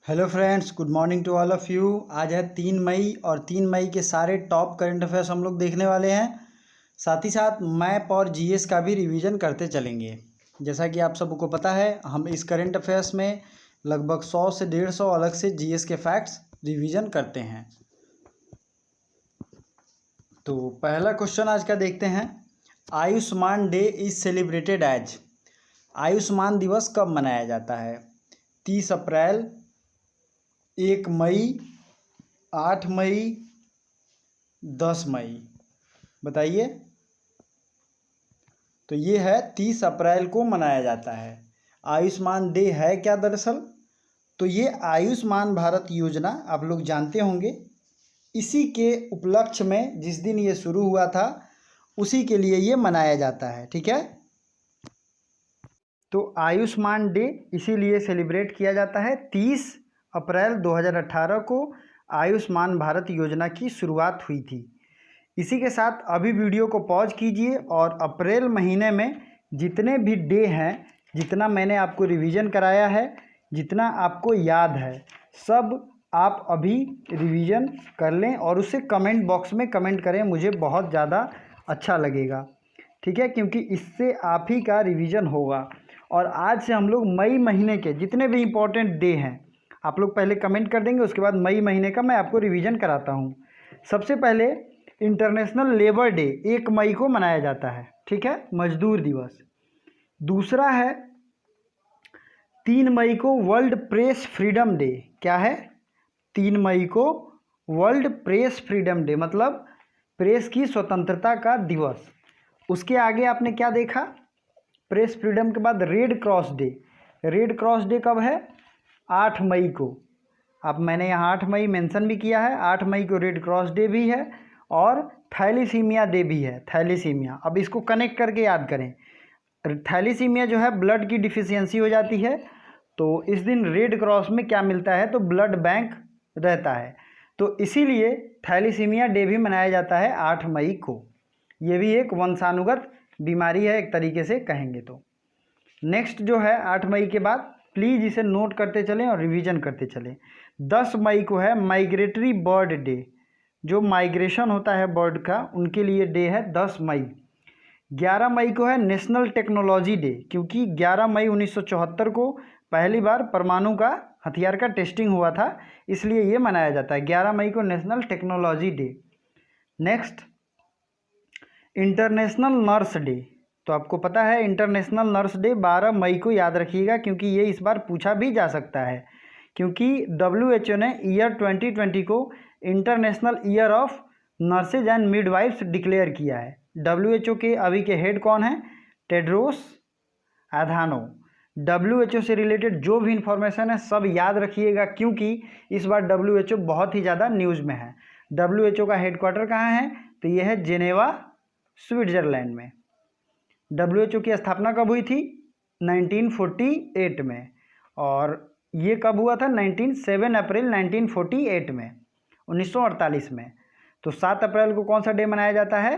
Hello friends, good morning to all of you. आज है 3 मई और 3 मई के सारे टॉप करंट अफेयर्स हम लोग देखने वाले हैं। साथ ही साथ मैप और जीएस का भी रिवीजन करते चलेंगे। जैसा कि आप सबको पता है, हम इस करंट अफेयर्स में लगभग 100 से 150 अलग से जीएस के फैक्ट्स रिवीजन करते हैं। तो पहला क्वेश्चन आज का देखते हैं। Ayushman day is celebrated as. Ayushman दिवस कब मनाया जाता है? 30 अप्रैल, 1 मई, 8 मई, 10 मई। बताइए। तो ये है 30 अप्रैल को मनाया जाता है। आयुष्मान डे है क्या दरअसल? तो ये आयुष्मान भारत योजना आप लोग जानते होंगे, इसी के उपलक्ष्य में जिस दिन ये शुरू हुआ था उसी के लिए ये मनाया जाता है। ठीक है। तो आयुष्मान डे इसीलिए सेलिब्रेट किया जाता है। 30 अप्रैल 2018 को आयुष्मान भारत योजना की शुरुआत हुई थी। इसी के साथ अभी वीडियो को पॉज कीजिए और अप्रैल महीने में जितने भी डे हैं, जितना मैंने आपको रिवीजन कराया है, जितना आपको याद है, सब आप अभी रिवीजन कर लें और उसे कमेंट बॉक्स में कमेंट करें। मुझे बहुत ज़्यादा अच्छा लगेगा। ठीक है, क्योंकि इससे आप ही का रिवीजन होगा। और आज से हम लोग मई महीने के जितने भी इम्पोर्टेंट डे हैं आप लोग पहले कमेंट कर देंगे, उसके बाद मई महीने का मैं आपको रिवीजन कराता हूँ। सबसे पहले इंटरनेशनल लेबर डे 1 मई को मनाया जाता है। ठीक है, मजदूर दिवस। दूसरा है 3 मई को वर्ल्ड प्रेस फ्रीडम डे। क्या है? 3 मई को वर्ल्ड प्रेस फ्रीडम डे, मतलब प्रेस की स्वतंत्रता का दिवस। उसके आगे आपने क्या देखा? प्रेस फ्रीडम के बाद red cross day. Red cross day कब है? 8 मई को। अब मैंने यहाँ 8 मई मेंशन भी किया है। 8 मई को रेड क्रॉस डे भी है और थैलीसीमिया डे भी है। थैलीसीमिया, अब इसको कनेक्ट करके याद करें। थैलीसीमिया जो है ब्लड की डिफिशियंसी हो जाती है, तो इस दिन रेड क्रॉस में क्या मिलता है? तो ब्लड बैंक रहता है। तो इसीलिए थैलीसीमिया डे भी मनाया जाता है 8 मई को। ये भी एक वंशानुगत बीमारी है एक तरीके से कहेंगे तो। नेक्स्ट जो है 8 मई के बाद, प्लीज़ इसे नोट करते चलें और रिवीजन करते चलें। 10 मई को है माइग्रेटरी बर्ड डे। जो माइग्रेशन होता है बर्ड का, उनके लिए डे है 10 मई। 11 मई को है नेशनल टेक्नोलॉजी डे, क्योंकि 11 मई 1974 को पहली बार परमाणु का हथियार का टेस्टिंग हुआ था, इसलिए ये मनाया जाता है 11 मई को national technology day. Next international nurse day. तो आपको पता है इंटरनेशनल नर्स डे 12 मई को, याद रखिएगा, क्योंकि ये इस बार पूछा भी जा सकता है। क्योंकि WHO ने ईयर 2020 को international year of nurses and midwives declare किया है। WHO के अभी के हेड कौन है? टेड्रोस एधानो। WHO से रिलेटेड जो भी इंफॉर्मेशन है सब याद रखिएगा, क्योंकि इस बार WHO बहुत ही ज़्यादा न्यूज़ में है। WHO का हेडक्वार्टर कहाँ है? तो यह है जेनेवा, स्विट्ज़रलैंड में। WHO की स्थापना कब हुई थी? 1948 में। और ये कब हुआ था? 7 अप्रैल 1948 में, 1948 में। तो 7 अप्रैल को कौन सा डे मनाया जाता है?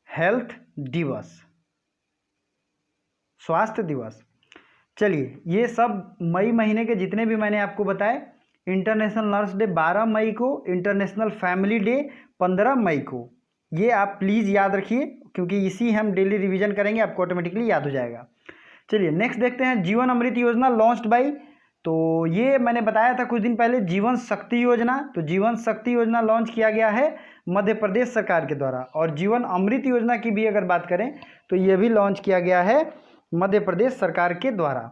हेल्थ दिवस, स्वास्थ्य दिवस। चलिए, ये सब मई महीने के जितने भी मैंने आपको बताए। इंटरनेशनल नर्स डे 12 मई को, इंटरनेशनल फैमिली डे 15 मई को। ये आप प्लीज़ याद रखिए, क्योंकि इसी हम डेली रिवीजन करेंगे, आपको ऑटोमेटिकली याद हो जाएगा। चलिए नेक्स्ट देखते हैं। जीवन अमृत योजना लॉन्च्ड बाई। तो ये मैंने बताया था कुछ दिन पहले, जीवन शक्ति योजना। तो जीवन शक्ति योजना लॉन्च किया गया है मध्य प्रदेश सरकार के द्वारा। और जीवन अमृत योजना की भी अगर बात करें तो ये भी लॉन्च किया गया है मध्य प्रदेश सरकार के द्वारा।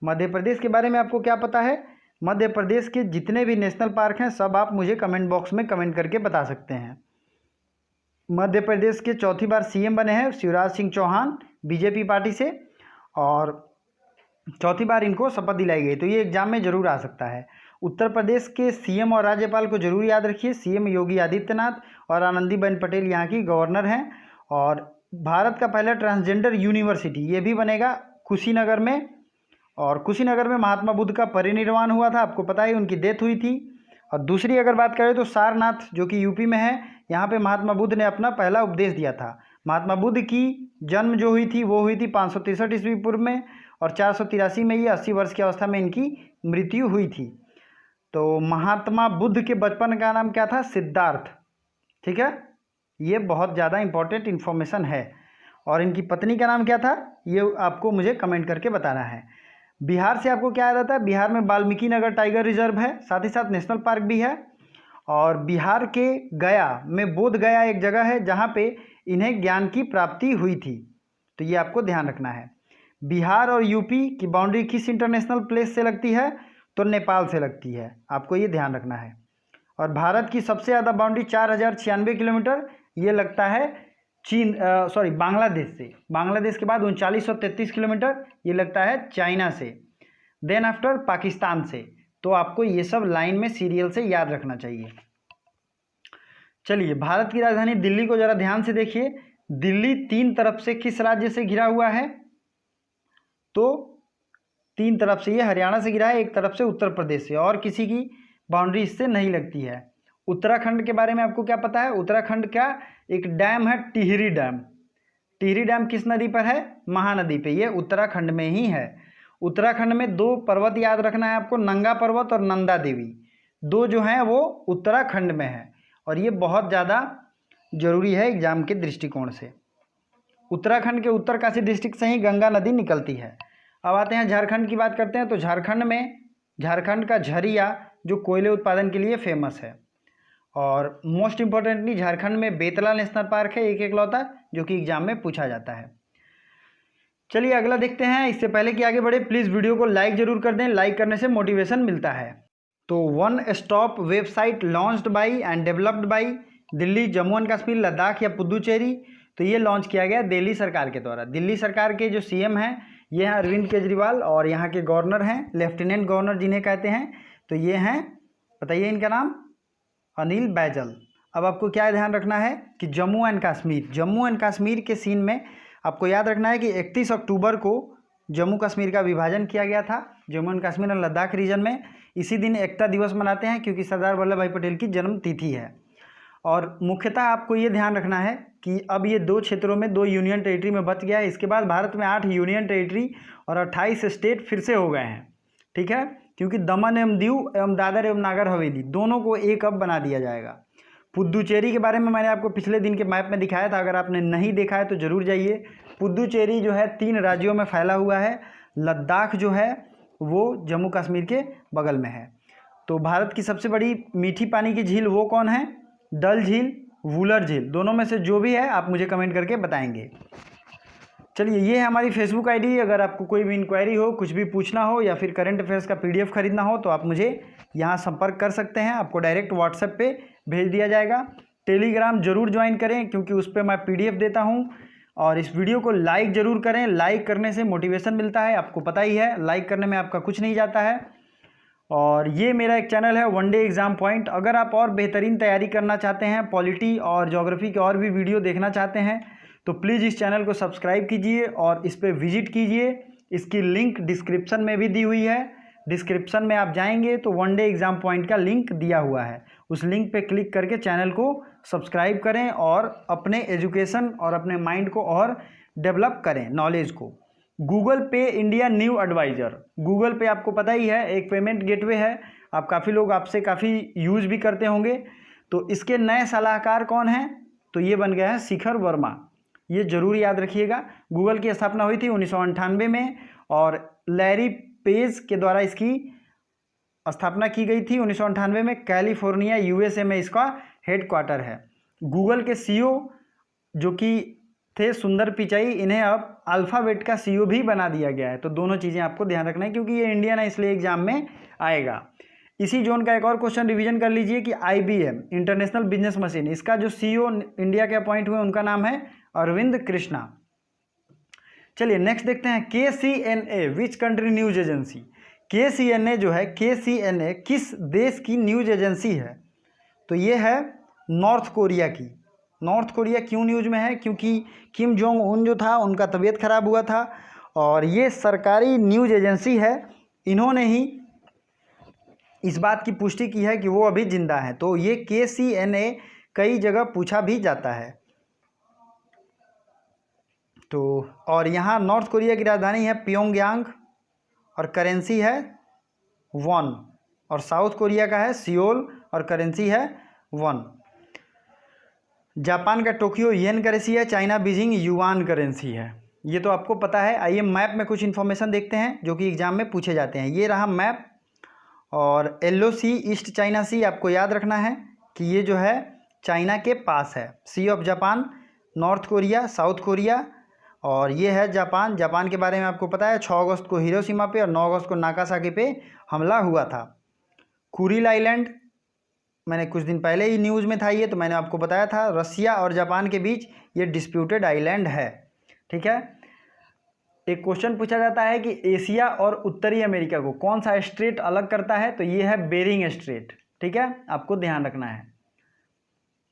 मध्य प्रदेश के बारे में आपको क्या पता है? मध्य प्रदेश के जितने भी नेशनल पार्क हैं सब आप मुझे कमेंट बॉक्स में कमेंट करके बता सकते हैं। मध्य प्रदेश के चौथी बार CM बने हैं शिवराज सिंह चौहान, बीजेपी पार्टी से, और चौथी बार इनको शपथ दिलाई गई। तो ये एग्जाम में जरूर आ सकता है। उत्तर प्रदेश के CM और राज्यपाल को जरूर याद रखिए। CM योगी आदित्यनाथ और आनंदीबेन पटेल यहाँ की गवर्नर हैं। और भारत का पहला ट्रांसजेंडर यूनिवर्सिटी ये भी बनेगा कुशीनगर में। और कुशीनगर में महात्मा बुद्ध का परिनिर्वाण हुआ था, आपको पता ही, उनकी डेथ हुई थी। और दूसरी अगर बात करें तो सारनाथ जो कि यूपी में है, यहाँ पे महात्मा बुद्ध ने अपना पहला उपदेश दिया था। महात्मा बुद्ध की जन्म जो हुई थी वो हुई थी 563 ईस्वी पूर्व में, और 483 में ये 80 वर्ष की अवस्था में इनकी मृत्यु हुई थी। तो महात्मा बुद्ध के बचपन का नाम क्या था? सिद्धार्थ। ठीक है, ये बहुत ज़्यादा इंपॉर्टेंट इन्फॉर्मेशन है। और इनकी पत्नी का नाम क्या था, ये आपको मुझे कमेंट करके बताना है। बिहार से आपको क्या याद आता है? बिहार में वाल्मीकि नगर टाइगर रिजर्व है, साथ ही साथ नेशनल पार्क भी है। और बिहार के गया में बोध गया एक जगह है जहाँ पे इन्हें ज्ञान की प्राप्ति हुई थी, तो ये आपको ध्यान रखना है। बिहार और यूपी की बाउंड्री किस इंटरनेशनल प्लेस से लगती है? तो नेपाल से लगती है, आपको ये ध्यान रखना है। और भारत की सबसे ज़्यादा बाउंड्री 4096 किलोमीटर ये लगता है बांग्लादेश से। बांग्लादेश के बाद 3933 किलोमीटर ये लगता है चाइना से, देन आफ्टर पाकिस्तान से। तो आपको ये सब लाइन में सीरियल से याद रखना चाहिए। चलिए, भारत की राजधानी दिल्ली को ज़रा ध्यान से देखिए। दिल्ली 3 तरफ से किस राज्य से घिरा हुआ है? तो 3 तरफ से ये हरियाणा से घिरा है, एक तरफ से उत्तर प्रदेश से, और किसी की बाउंड्री इससे नहीं लगती है। उत्तराखंड के बारे में आपको क्या पता है? उत्तराखंड का एक डैम है टिहरी डैम। टिहरी डैम किस नदी पर है? महानदी पे, ये उत्तराखंड में ही है। उत्तराखंड में 2 पर्वत याद रखना है आपको, नंगा पर्वत और नंदा देवी। 2 जो हैं वो उत्तराखंड में है, और ये बहुत ज़्यादा जरूरी है एग्जाम के दृष्टिकोण से। उत्तराखंड के उत्तरकाशी डिस्ट्रिक्ट से ही गंगा नदी निकलती है। अब आते हैं झारखंड की बात करते हैं। तो झारखंड का झरिया जो कोयले उत्पादन के लिए फेमस है। और मोस्ट इम्पॉर्टेंटली झारखंड में बेतला नेशनल पार्क है, एक एकलौता, जो कि एग्जाम में पूछा जाता है। चलिए अगला देखते हैं। इससे पहले कि आगे बढ़े, प्लीज़ वीडियो को लाइक जरूर कर दें, लाइक करने से मोटिवेशन मिलता है। तो one stop website launched by and developed by Delhi, Jammu and Kashmir, Ladakh या पुदुचेरी। तो ये लॉन्च किया गया दिल्ली सरकार के द्वारा। दिल्ली सरकार के जो सीएम हैं ये हैं अरविंद केजरीवाल, और यहाँ के गवर्नर हैं लेफ्टिनेंट गवर्नर जिन्हें कहते हैं, तो ये हैं, बताइए इनका नाम, अनिल बैजल। अब आपको क्या ध्यान रखना है कि जम्मू एंड कश्मीर के सीन में आपको याद रखना है कि 31 अक्टूबर को जम्मू कश्मीर का विभाजन किया गया था, जम्मू एंड कश्मीर और लद्दाख रीजन में। इसी दिन एकता दिवस मनाते हैं क्योंकि सरदार वल्लभ भाई पटेल की जन्म तिथि है। और मुख्यतः आपको ये ध्यान रखना है कि अब ये 2 क्षेत्रों में 2 यूनियन टेरिटरी में बच गया है। इसके बाद भारत में 8 यूनियन टेरिटरी और 28 स्टेट फिर से हो गए हैं। ठीक है, क्योंकि दमन एवं दीव एवं दादर एवं नागर हवेली दोनों को एक अब बना दिया जाएगा। पुदुचेरी के बारे में मैंने आपको पिछले दिन के मैप में दिखाया था, अगर आपने नहीं देखा है तो ज़रूर जाइए। पुदुचेरी जो है 3 राज्यों में फैला हुआ है। लद्दाख जो है वो जम्मू कश्मीर के बगल में है। तो भारत की सबसे बड़ी मीठी पानी की झील वो कौन है? डल झील, वुलर झील, दोनों में से जो भी है आप मुझे कमेंट करके बताएंगे। चलिए, ये है हमारी फेसबुक आईडी। अगर आपको कोई भी इंक्वायरी हो, कुछ भी पूछना हो या फिर करंट अफेयर्स का पीडीएफ खरीदना हो तो आप मुझे यहाँ संपर्क कर सकते हैं। आपको डायरेक्ट व्हाट्सएप पे भेज दिया जाएगा। टेलीग्राम जरूर ज्वाइन करें क्योंकि उस पर मैं पीडीएफ देता हूँ। और इस वीडियो को लाइक ज़रूर करें, लाइक करने से मोटिवेशन मिलता है, आपको पता ही है, लाइक करने में आपका कुछ नहीं जाता है। और ये मेरा एक चैनल है वन डे एग्ज़ाम पॉइंट। अगर आप और बेहतरीन तैयारी करना चाहते हैं, पॉलिटी और ज्योग्राफी के और भी वीडियो देखना चाहते हैं, तो प्लीज़ इस चैनल को सब्सक्राइब कीजिए और इस पर विजिट कीजिए। इसकी लिंक डिस्क्रिप्शन में भी दी हुई है। डिस्क्रिप्शन में आप जाएंगे तो वन डे एग्ज़ाम पॉइंट का लिंक दिया हुआ है, उस लिंक पे क्लिक करके चैनल को सब्सक्राइब करें और अपने एजुकेशन और अपने माइंड को और डेवलप करें, नॉलेज को। गूगल पे इंडिया न्यू एडवाइज़र, गूगल पे आपको पता ही है एक पेमेंट गेटवे है, आप काफ़ी लोग आपसे काफ़ी यूज़ भी करते होंगे। तो इसके नए सलाहकार कौन हैं? तो ये बन गया है शिखर वर्मा, ये जरूर याद रखिएगा। गूगल की स्थापना हुई थी 1998 में और लैरी पेज के द्वारा इसकी स्थापना की गई थी 1998 में। कैलिफोर्निया यूएसए में इसका हेडक्वार्टर है। गूगल के सीईओ जो कि थे सुंदर पिचाई, इन्हें अब अल्फ़ाबेट का सीईओ भी बना दिया गया है। तो दोनों चीज़ें आपको ध्यान रखना है क्योंकि ये इंडियन है इसलिए एग्जाम में आएगा। इसी जोन का एक और क्वेश्चन रिवीजन कर लीजिए कि IBM इंटरनेशनल बिजनेस मशीन, इसका जो सीईओ इंडिया के अपॉइंट हुए उनका नाम है अरविंद कृष्णा। चलिए नेक्स्ट देखते हैं KCNA which country news agency. KCNA जो है, KCNA किस देश की न्यूज एजेंसी है? तो ये है नॉर्थ कोरिया की। नॉर्थ कोरिया क्यों न्यूज में है? क्योंकि किम जोंग उन जो था उनका तबीयत खराब हुआ था और ये सरकारी न्यूज एजेंसी है। इन्होंने ही इस बात की पुष्टि की है कि वो अभी जिंदा है। तो ये KCNA कई जगह पूछा भी जाता है। तो और यहाँ नॉर्थ कोरिया की राजधानी है प्योंगयांग और करेंसी है वॉन, और साउथ कोरिया का है सियोल और करेंसी है वॉन। जापान का टोक्यो येन करेंसी है, चाइना बीजिंग युआन करेंसी है। ये तो आपको पता है। आइए मैप में कुछ इन्फॉर्मेशन देखते हैं जो कि एग्जाम में पूछे जाते हैं। ये रहा मैप, और येलो सी ईस्ट चाइना सी आपको याद रखना है कि ये जो है चाइना के पास है। Sea of Japan, North Korea, South Korea, और ये है जापान। जापान के बारे में आपको पता है 6 अगस्त को हिरोशिमा पे और 9 अगस्त को नागासाकी पे हमला हुआ था। कुरिल आइलैंड मैंने कुछ दिन पहले ही न्यूज़ में था ये, तो मैंने आपको बताया था रसिया और जापान के बीच ये डिस्प्यूटेड आइलैंड है। ठीक है। एक क्वेश्चन पूछा जाता है कि एशिया और उत्तरी अमेरिका को कौन सा स्ट्रेट अलग करता है, तो ये है बेरिंग स्ट्रेट। ठीक है, आपको ध्यान रखना है।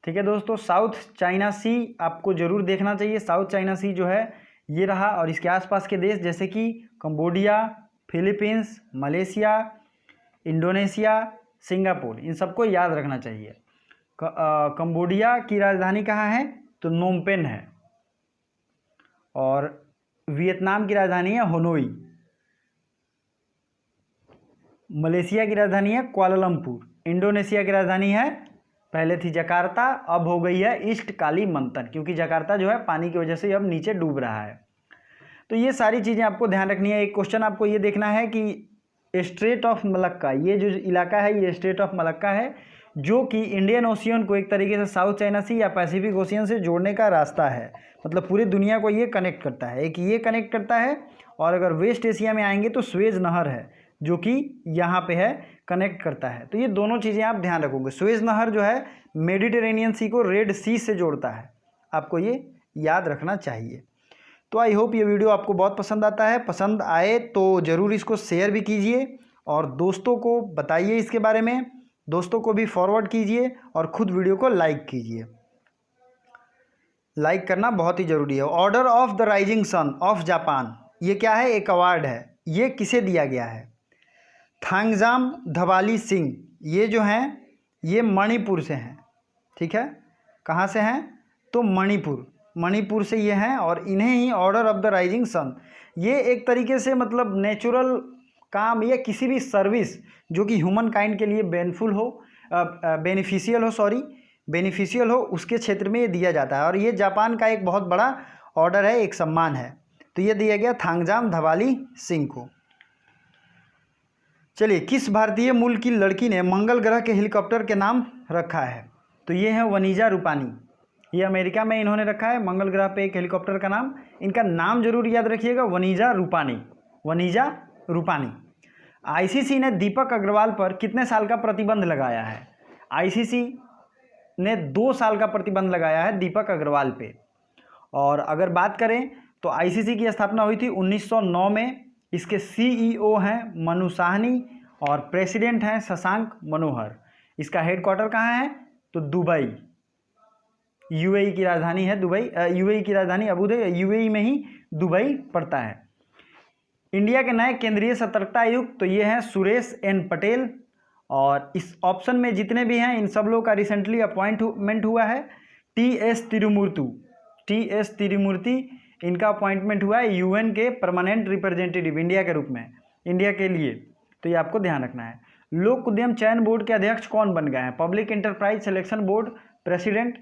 ठीक है दोस्तों, साउथ चाइना सी आपको जरूर देखना चाहिए। साउथ चाइना सी जो है ये रहा, और इसके आसपास के देश जैसे कि Cambodia, Philippines, Malaysia, Indonesia, Singapore, इन सबको याद रखना चाहिए। कंबोडिया की राजधानी कहाँ है, तो नोमपेन है, और वियतनाम की राजधानी है हनोई। मलेशिया की राजधानी है कुआलालंपुर। इंडोनेशिया की राजधानी है, पहले थी जकार्ता, अब हो गई है ईस्ट कालीमंतन, क्योंकि जकार्ता जो है पानी की वजह से अब नीचे डूब रहा है। तो ये सारी चीज़ें आपको ध्यान रखनी है। एक क्वेश्चन आपको ये देखना है कि स्ट्रेट ऑफ मलक्का, ये जो इलाका है ये स्ट्रेट ऑफ मलक्का है, जो कि इंडियन ओशियन को एक तरीके से साउथ चाइना सी या पैसिफिक ओशियन से जोड़ने का रास्ता है। मतलब पूरी दुनिया को ये कनेक्ट करता है। एक ये कनेक्ट करता है, और अगर वेस्ट एशिया में आएंगे तो स्वेज नहर है जो कि यहाँ पे है, कनेक्ट करता है। तो ये दोनों चीज़ें आप ध्यान रखोगे। स्वेज नहर जो है मेडिटेरेनियन सी को रेड सी से जोड़ता है, आपको ये याद रखना चाहिए। तो आई होप ये वीडियो आपको बहुत पसंद आता है। पसंद आए तो ज़रूर इसको शेयर भी कीजिए, और दोस्तों को बताइए इसके बारे में, दोस्तों को भी फॉरवर्ड कीजिए, और खुद वीडियो को लाइक कीजिए। लाइक करना बहुत ही ज़रूरी है। Order of the Rising son of Japan, ये क्या है, एक अवार्ड है। ये किसे दिया गया है, थांगजाम धवाली सिंह। ये जो हैं ये मणिपुर से हैं। ठीक है, कहाँ से हैं, तो मणिपुर से ये हैं, और इन्हें ही Order of the Rising Sun, ये एक तरीके से मतलब नेचुरल काम या किसी भी सर्विस जो कि ह्यूमन काइंड के लिए बेनिफिशियल हो उसके क्षेत्र में ये दिया जाता है। और ये जापान का एक बहुत बड़ा ऑर्डर है, एक सम्मान है। तो ये दिया गया थांगजाम धवाली सिंह को। चलिए, किस भारतीय मूल की लड़की ने मंगल ग्रह के हेलीकॉप्टर के नाम रखा है, तो ये है वनीजा रूपानी। ये अमेरिका में इन्होंने रखा है मंगल ग्रह पे एक हेलीकॉप्टर का नाम। इनका नाम जरूर याद रखिएगा, वनीजा रूपानी। आईसीसी ने दीपक अग्रवाल पर कितने साल का प्रतिबंध लगाया है, आईसीसी ने 2 साल का प्रतिबंध लगाया है दीपक अग्रवाल पे। और अगर बात करें तो आईसीसी की स्थापना हुई थी 1909 में। इसके सीईओ हैं मनु साहनी, और प्रेसिडेंट हैं शशांक मनोहर। इसका हेडक्वार्टर कहाँ है, तो दुबई, यूएई की राजधानी है दुबई। यूएई की राजधानी अबू धाबी, यूएई में ही दुबई पड़ता है। इंडिया के नए केंद्रीय सतर्कता आयुक्त, तो ये हैं सुरेश एन पटेल। और इस ऑप्शन में जितने भी हैं इन सब लोगों का रिसेंटली अपॉइंटमेंट हुआ है। टीएस तिरुमूर्ति इनका अपॉइंटमेंट हुआ है यूएन के परमानेंट रिप्रेजेंटेटिव इंडिया के रूप में, इंडिया के लिए। तो ये आपको ध्यान रखना है। लोक उद्यम चयन बोर्ड के अध्यक्ष कौन बन गए हैं, public enterprise selection board president,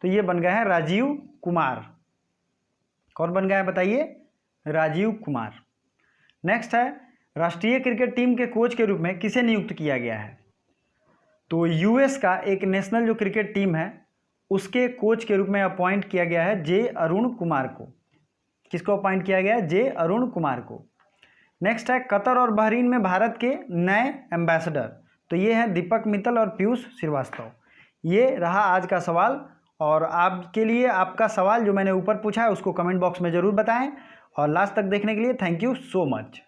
तो ये बन गए हैं राजीव कुमार। कौन बन गए हैं बताइए, राजीव कुमार। नेक्स्ट है, राष्ट्रीय क्रिकेट टीम के कोच के रूप में किसे नियुक्त किया गया है, तो यूएस का एक नेशनल जो क्रिकेट टीम है उसके कोच के रूप में अपॉइंट किया गया है जे अरुण कुमार को। किसको अपॉइंट किया गया है, जे अरुण कुमार को। नेक्स्ट है, कतर और बहरीन में भारत के नए एम्बेसडर, तो ये हैं दीपक मित्तल और पीयूष श्रीवास्तव। ये रहा आज का सवाल, और आपके लिए आपका सवाल जो मैंने ऊपर पूछा है उसको कमेंट बॉक्स में ज़रूर बताएं। और लास्ट तक देखने के लिए थैंक यू सो मच।